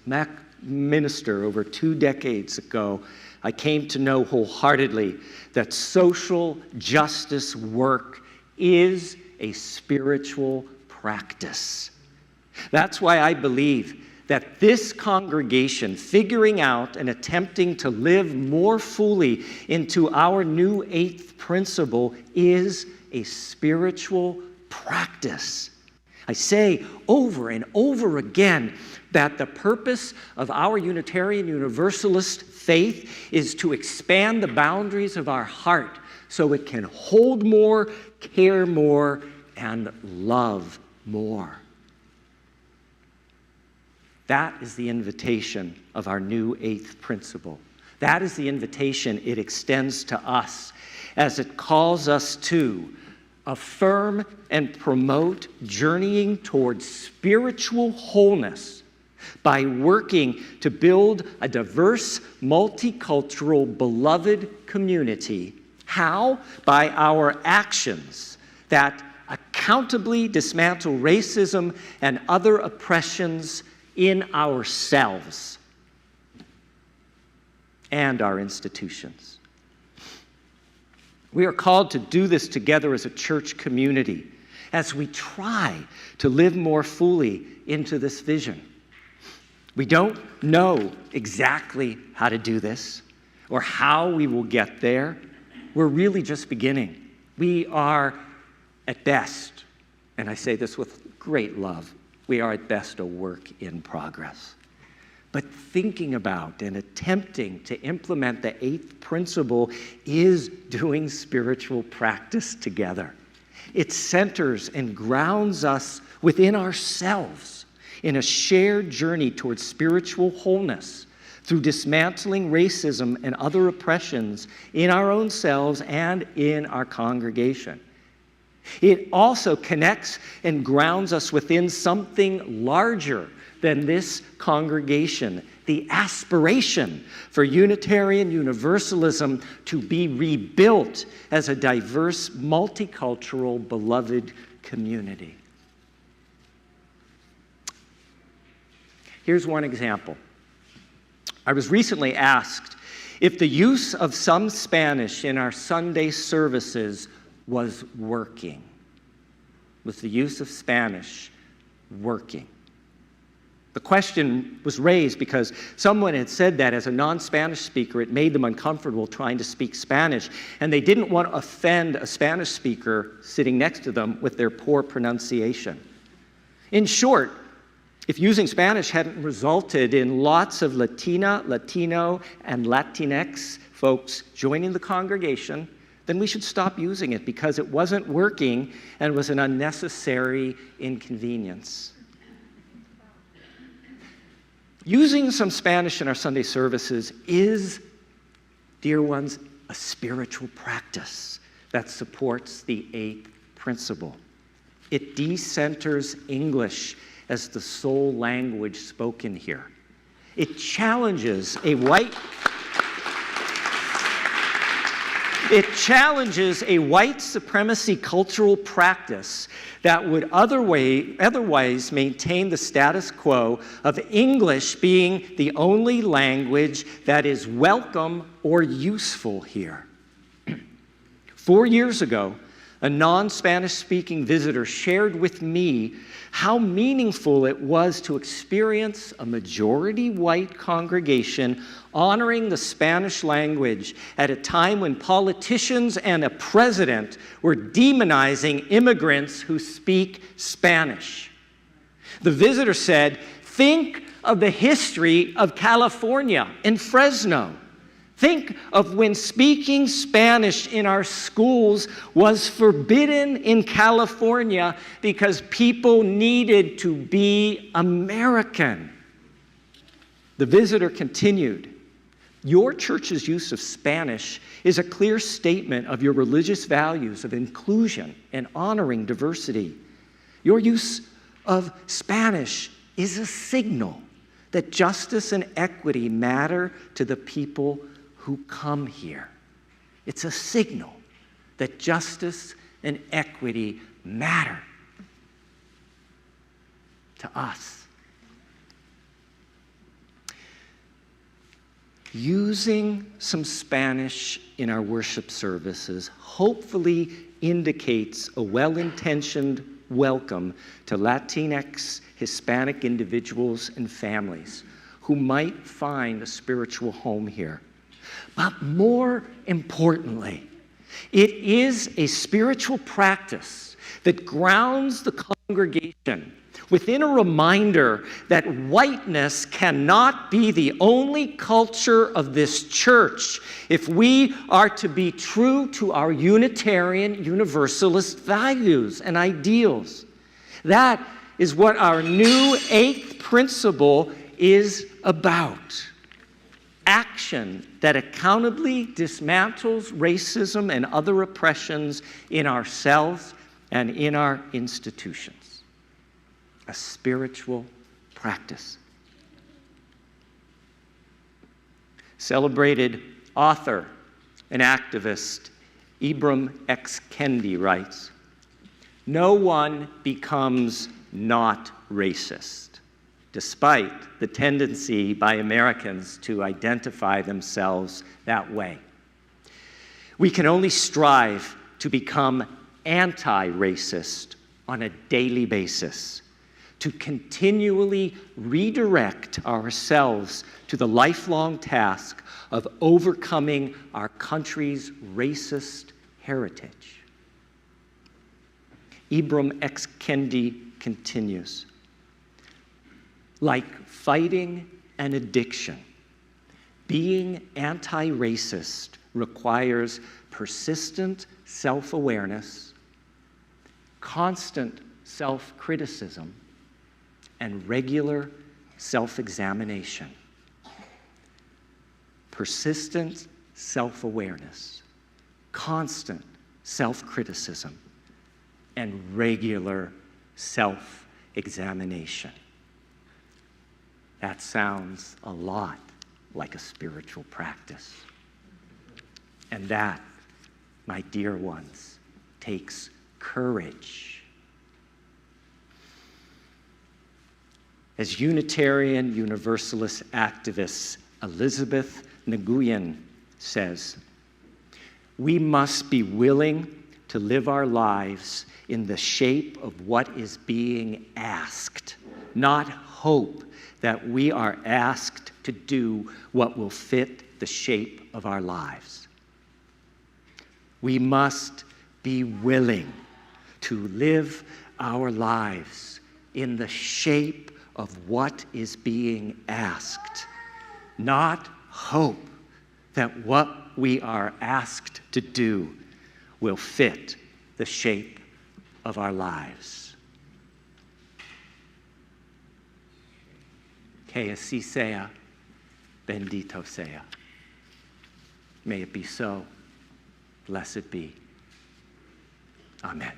minister over 2 decades ago, I came to know wholeheartedly that social justice work is a spiritual practice. That's why I believe that this congregation, figuring out and attempting to live more fully into our new 8th principle, is a spiritual practice. I say over and over again that the purpose of our Unitarian Universalist faith is to expand the boundaries of our heart so it can hold more, care more, and love more. That is the invitation of our new 8th principle. That is the invitation it extends to us as it calls us to affirm and promote journeying towards spiritual wholeness by working to build a diverse, multicultural, beloved community. How? By our actions that accountably dismantle racism and other oppressions in ourselves and our institutions. We are called to do this together as a church community as we try to live more fully into this vision. We don't know exactly how to do this or how we will get there. We're really just beginning. We are at best, and I say this with great love, we are at best a work in progress. But thinking about and attempting to implement the 8th principle is doing spiritual practice together. It centers and grounds us within ourselves in a shared journey towards spiritual wholeness through dismantling racism and other oppressions in our own selves and in our congregation. It also connects and grounds us within something larger than this congregation, the aspiration for Unitarian Universalism to be rebuilt as a diverse, multicultural, beloved community. Here's one example. I was recently asked if the use of some Spanish in our Sunday services was working. Was the use of Spanish working? The question was raised because someone had said that as a non-Spanish speaker, it made them uncomfortable trying to speak Spanish, and they didn't want to offend a Spanish speaker sitting next to them with their poor pronunciation. In short, if using Spanish hadn't resulted in lots of Latina, Latino, and Latinx folks joining the congregation, then we should stop using it because it wasn't working and was an unnecessary inconvenience. Using some Spanish in our Sunday services is, dear ones, a spiritual practice that supports the 8th principle. It decenters English as the sole language spoken here. It challenges a white It challenges a white supremacy cultural practice that would otherwise maintain the status quo of English being the only language that is welcome or useful here. 4 years ago, a non-Spanish speaking visitor shared with me how meaningful it was to experience a majority white congregation honoring the Spanish language at a time when politicians and a president were demonizing immigrants who speak Spanish. The visitor said, "Think of the history of California and Fresno. Think of when speaking Spanish in our schools was forbidden in California because people needed to be American." The visitor continued, "Your church's use of Spanish is a clear statement of your religious values of inclusion and honoring diversity. Your use of Spanish is a signal that justice and equity matter to the people who come here. It's a signal that justice and equity matter to us." Using some Spanish in our worship services hopefully indicates a well-intentioned welcome to Latinx, Hispanic individuals and families who might find a spiritual home here. But more importantly, it is a spiritual practice that grounds the congregation within a reminder that whiteness cannot be the only culture of this church if we are to be true to our Unitarian Universalist values and ideals. That is what our new 8th principle is about. Action that accountably dismantles racism and other oppressions in ourselves and in our institutions. A spiritual practice. Celebrated author and activist Ibram X. Kendi writes, "No one becomes not racist, despite the tendency by Americans to identify themselves that way. We can only strive to become anti-racist on a daily basis, to continually redirect ourselves to the lifelong task of overcoming our country's racist heritage." Ibram X. Kendi continues, "Like fighting an addiction, being anti-racist requires persistent self-awareness, constant self-criticism, and regular self-examination." Persistent self-awareness, constant self-criticism, and regular self-examination. That sounds a lot like a spiritual practice. And that, my dear ones, takes courage. As Unitarian Universalist activist Elizabeth Nguyen says, "We must be willing to live our lives in the shape of what is being asked, not hope that we are asked to do what will fit the shape of our lives. We must be willing to live our lives in the shape of what is being asked, not hope that what we are asked to do will fit the shape of our lives." Que así sea, bendito sea. May it be so, blessed be. Amen.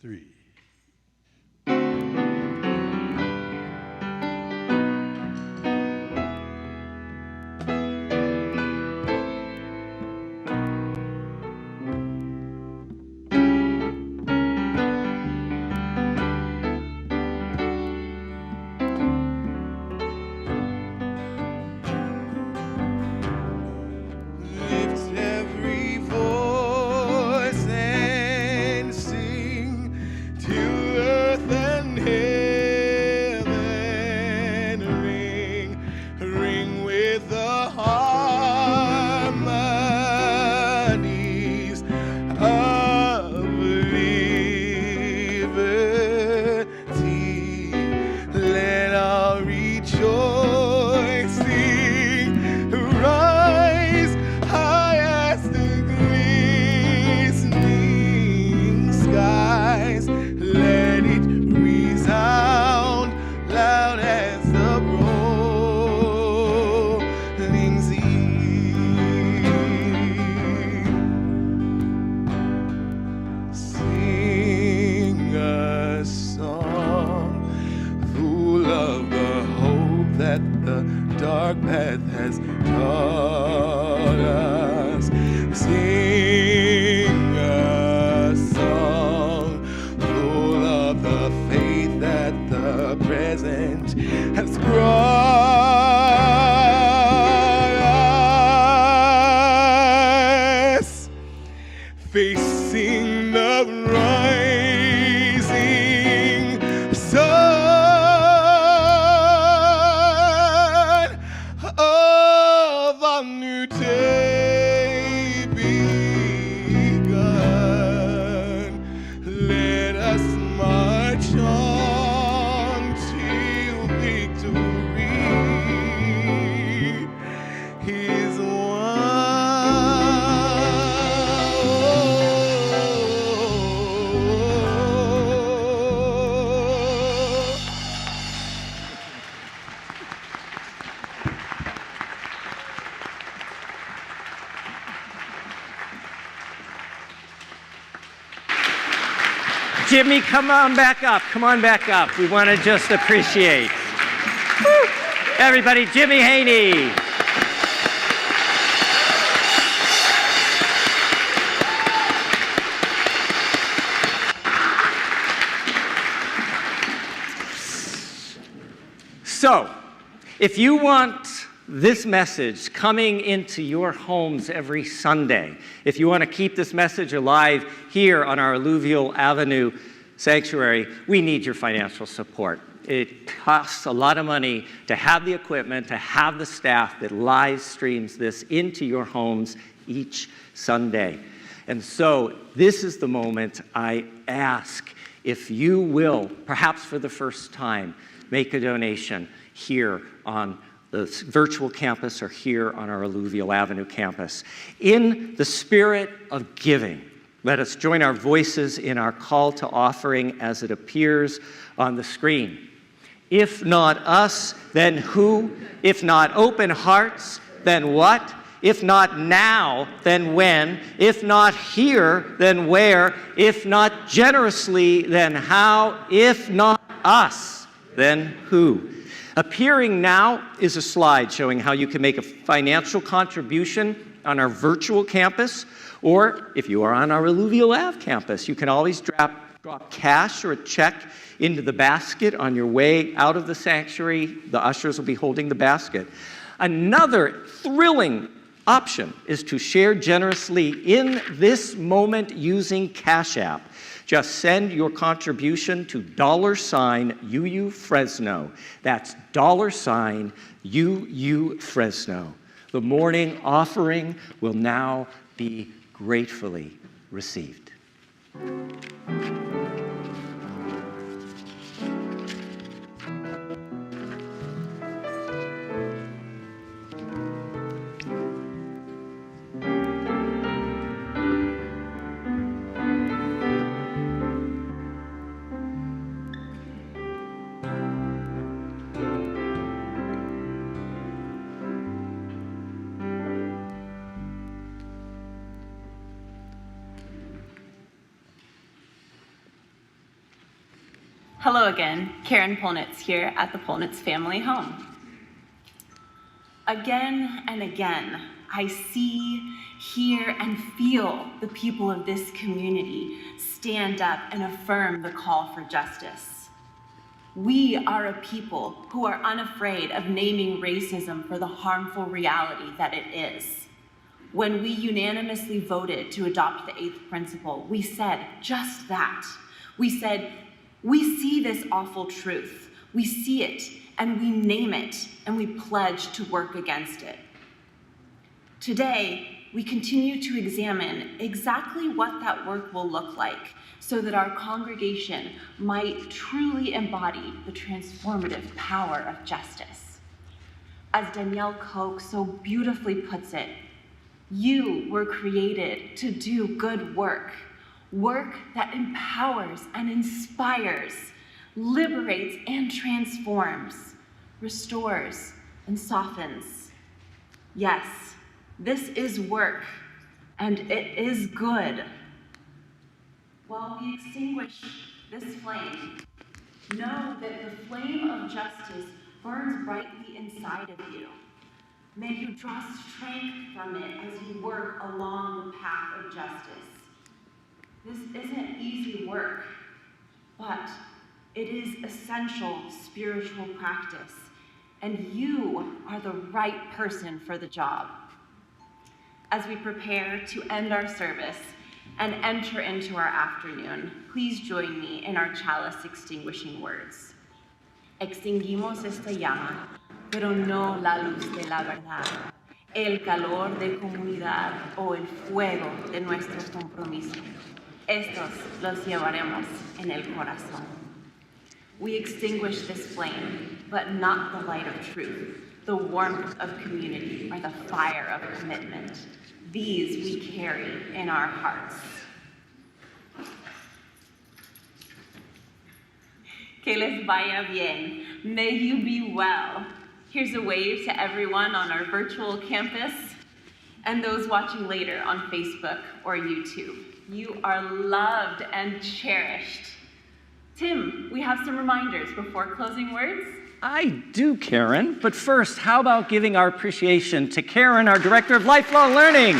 3. Lift every voice and sing till earth and heaven ring, ring with the harmonies of liberty. Let our rejoicing rise high as the glistening skies. Let it resound loud as the rolling sea. Sing a song full of the hope that the dark path has taught us. Sing a song full of the faith that the present has brought us. Facing the rising sun of a new day begun. Let us march on till victory is won. Jimmy, come on back up. Come on back up. We want to just appreciate. Woo! Everybody, Jimmy Haney. So, if you want this message coming into your homes every Sunday, if you want to keep this message alive here on our Alluvial Avenue sanctuary, we need your financial support. It costs a lot of money to have the equipment, to have the staff that live streams this into your homes each Sunday. And so this is the moment I ask if you will, perhaps for the first time, make a donation here on the virtual campus or here on our Alluvial Avenue campus. In the spirit of giving, let us join our voices in our call to offering as it appears on the screen. If not us, then who? If not open hearts, then what? If not now, then when? If not here, then where? If not generously, then how? If not us, then who? Appearing now is a slide showing how you can make a financial contribution on our virtual campus, or if you are on our Alluvial Ave campus, you can always drop cash or a check into the basket on your way out of the sanctuary. The ushers will be holding the basket. Another thrilling option is to share generously in this moment using Cash App. Just send your contribution to $UU Fresno. That's $UU Fresno. The morning offering will now be gratefully received. Hello again, Karen Polnitz here at the Polnitz family home. Again and again, I see, hear, and feel the people of this community stand up and affirm the call for justice. We are a people who are unafraid of naming racism for the harmful reality that it is. When we unanimously voted to adopt the 8th principle, we said just that. We said, we see this awful truth. We see it, and we name it, and we pledge to work against it. Today, we continue to examine exactly what that work will look like so that our congregation might truly embody the transformative power of justice. As Danielle Koch so beautifully puts it, you were created to do good work, work that empowers and inspires, liberates and transforms, restores and softens. Yes, this is work, and it is good. While we extinguish this flame, know that the flame of justice burns brightly inside of you. May you draw strength from it as you work along the path of justice. This isn't easy work, but it is essential spiritual practice, and you are the right person for the job. As we prepare to end our service and enter into our afternoon, please join me in our chalice extinguishing words. Extinguimos esta llama, pero no la luz de la verdad, el calor de comunidad o el fuego de nuestro compromiso. Estos los llevaremos en el corazón. We extinguish this flame, but not the light of truth, the warmth of community, or the fire of commitment. These we carry in our hearts. Que les vaya bien. May you be well. Here's a wave to everyone on our virtual campus and those watching later on Facebook or YouTube. You are loved and cherished. Tim, we have some reminders before closing words. I do, Karen, but first, how about giving our appreciation to Karen, our Director of Lifelong Learning?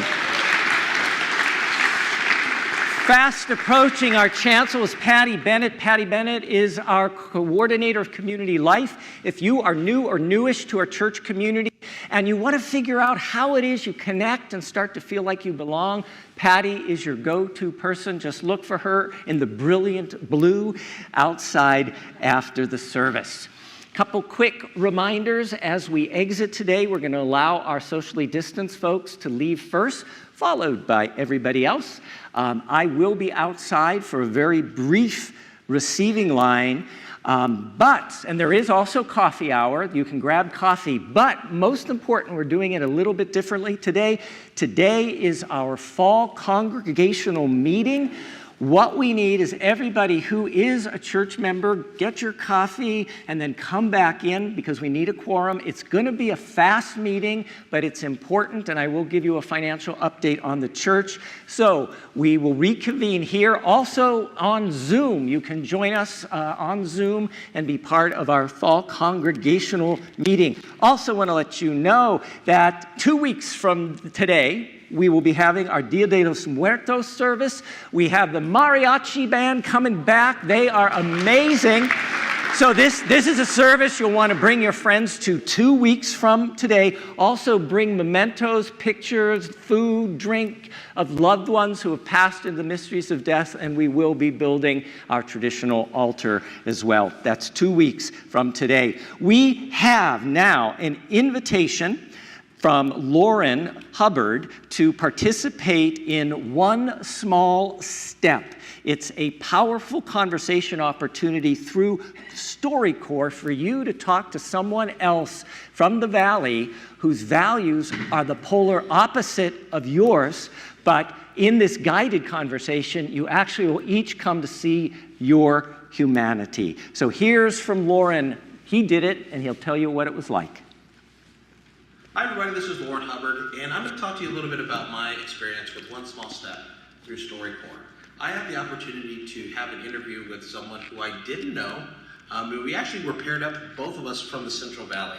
Fast approaching, our chancellor is Patty Bennett. Patty Bennett is our coordinator of community life. If you are new or newish to our church community and you want to figure out how it is you connect and start to feel like you belong, Patty is your go-to person. Just look for her in the brilliant blue outside after the service. Couple quick reminders as we exit today. We're going to allow our socially distanced folks to leave first, followed by everybody else. I will be outside for a very brief receiving line, and there is also coffee hour. You can grab coffee, but most important, we're doing it a little bit differently today. Today is our fall congregational meeting. What we need is everybody who is a church member, get your coffee and then come back in because we need a quorum. It's going to be a fast meeting, but it's important, and I will give you a financial update on the church. So we will reconvene here. Also on Zoom, you can join us on Zoom and be part of our fall congregational meeting. Also want to let you know that 2 weeks from today, we will be having our Dia de los Muertos service. We have the mariachi band coming back. They are amazing. So this is a service you'll want to bring your friends to 2 weeks from today. Also bring mementos, pictures, food, drink of loved ones who have passed in the mysteries of death, and we will be building our traditional altar as well. That's 2 weeks from today. We have now an invitation from Lauren Hubbard to participate in One Small Step. It's a powerful conversation opportunity through StoryCorps for you to talk to someone else from the Valley whose values are the polar opposite of yours, but in this guided conversation, you actually will each come to see your humanity. So here's from Lauren. He did it, and he'll tell you what it was like. Hi everybody, this is Lauren Hubbard, and I'm going to talk to you a little bit about my experience with One Small Step through StoryCorps. I had the opportunity to have an interview with someone who I didn't know. We actually were paired up, both of us from the Central Valley.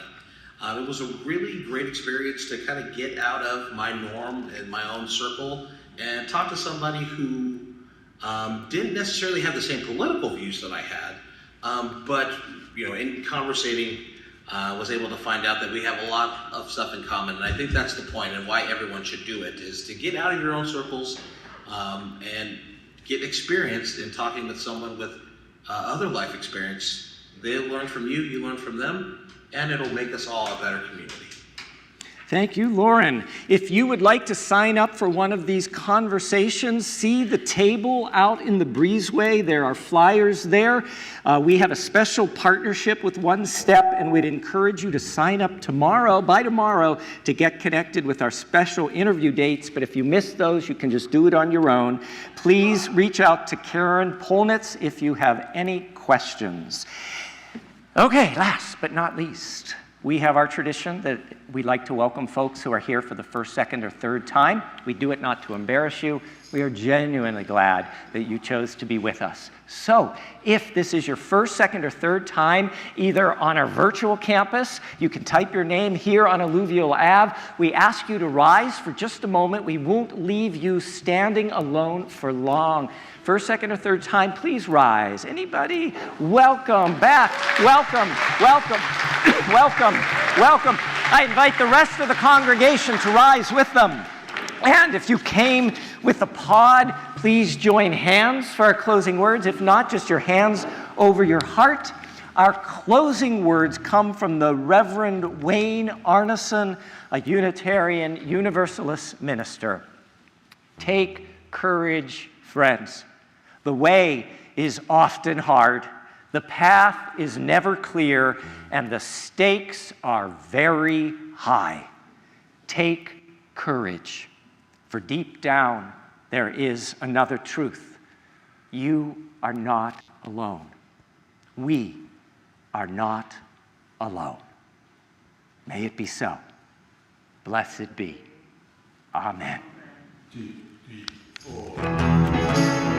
It was a really great experience to kind of get out of my norm and my own circle and talk to somebody who didn't necessarily have the same political views that I had, but in conversating, was able to find out that we have a lot of stuff in common, and I think that's the point and why everyone should do it, is to get out of your own circles and get experience in talking with someone with other life experience. They'll learn from you, you learn from them, and it'll make us all a better community. Thank you, Lauren. If you would like to sign up for one of these conversations, see the table out in the breezeway. There are flyers there. We have a special partnership with One Step, and we'd encourage you to sign up by tomorrow, to get connected with our special interview dates. But if you miss those, you can just do it on your own. Please reach out to Karen Polnitz if you have any questions. Okay, last but not least, we have our tradition that we like to welcome folks who are here for the first, second, or third time. We do it not to embarrass you. We are genuinely glad that you chose to be with us. So, if this is your first, second, or third time, either on our virtual campus, you can type your name here on Alluvial Ave. We ask you to rise for just a moment. We won't leave you standing alone for long. First, second, or third time, please rise. Anybody? Welcome back. Welcome, welcome, welcome, welcome. I invite the rest of the congregation to rise with them. And if you came with a pod, please join hands for our closing words. If not, just your hands over your heart. Our closing words come from the Reverend Wayne Arneson, a Unitarian Universalist minister. Take courage, friends. The way is often hard, the path is never clear, and the stakes are very high. Take courage, for deep down there is another truth. You are not alone. We are not alone. May it be so. Blessed be. Amen. 2, 3, 4.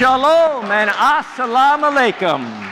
Shalom and assalamu alaikum.